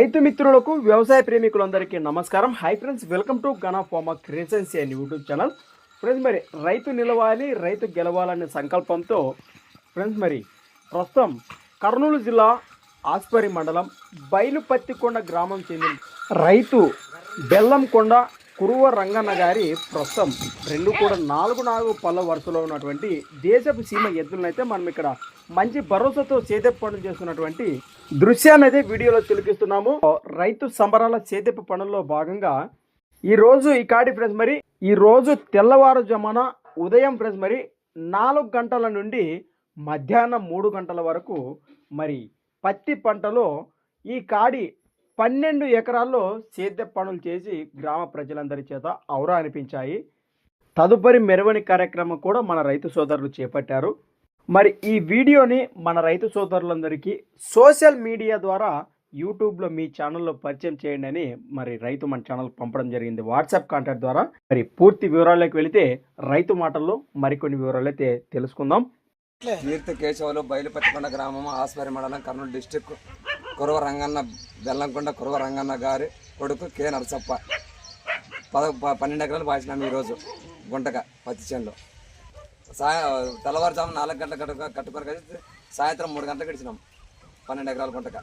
రైతు మిత్రులకు వ్యవసాయ ప్రేమికులందరికీ నమస్కారం. Hi friends, welcome to Gana pharma creations and YouTube channel. Friends, మరి రైతు నిలవాలి, రైతు గెలవాలనే సంకల్పంతో ఫ్రెండ్స్ మరి ప్రస్తుతం కర్నూలు జిల్లా ఆస్పరి మండలం బైలు పత్తికొండ గ్రామం చెందిన రైతు బెల్లంకొండ కురువ రంగన్న గారి ప్రస్తుతం రెండు కూడా నాలుగు పళ్ళ వరుసలో ఉన్నటువంటి దేశపు సీమ ఎద్దులనైతే మనం ఇక్కడ మంచి భరోసాతో సేదెప్ప పనులు చేస్తున్నటువంటి దృశ్యాన్ని అయితే వీడియోలో తిలకిస్తున్నాము. రైతు సంబరాల సేదెప్ప పనుల్లో భాగంగా ఈ రోజు ఈ కాడి ఫ్రెండ్స్ మరి ఈ రోజు తెల్లవారుజామున ఉదయం ఫ్రెండ్స్ మరి 4 గంటల నుండి మధ్యాహ్నం 3 గంటల వరకు మరి పత్తి పంటలో ఈ కాడి 12 ఎకరాల్లో సేద్య పనులు చేసి గ్రామ ప్రజలందరి చేత ఔరా అనిపించాయి. తదుపరి మెరవని కార్యక్రమం కూడా మన రైతు సోదరులు చేపట్టారు. మరి ఈ వీడియోని మన రైతు సోదరులందరికీ సోషల్ మీడియా ద్వారా యూట్యూబ్లో మీ ఛానల్లో పరిచయం చేయండి అని మరి రైతు మన ఛానల్ పంపడం జరిగింది వాట్సాప్ కాంటాక్ట్ ద్వారా. మరి పూర్తి వివరాల్లోకి వెళితే రైతు మాటల్లో మరికొన్ని వివరాలు అయితే తెలుసుకుందాం. కీర్తి కేశవులు బయలు పత్తికొండ గ్రామం ఆస్పరి మండలం కర్నూలు డిస్టిక్ కురవ రంగన్న బెల్లంకొండ కురవ రంగన్న గారి కొడుకు కె నరసప్ప 12 ఎకరాలు పాసినాము ఈరోజు గుంటగా పత్తి చేనులో. తెల్లవారుజాము 4 గంటల కట్టుకొని కలిసి సాయంత్రం 3 గంటలకు గడిచినాం 12 ఎకరాల గుంటగా.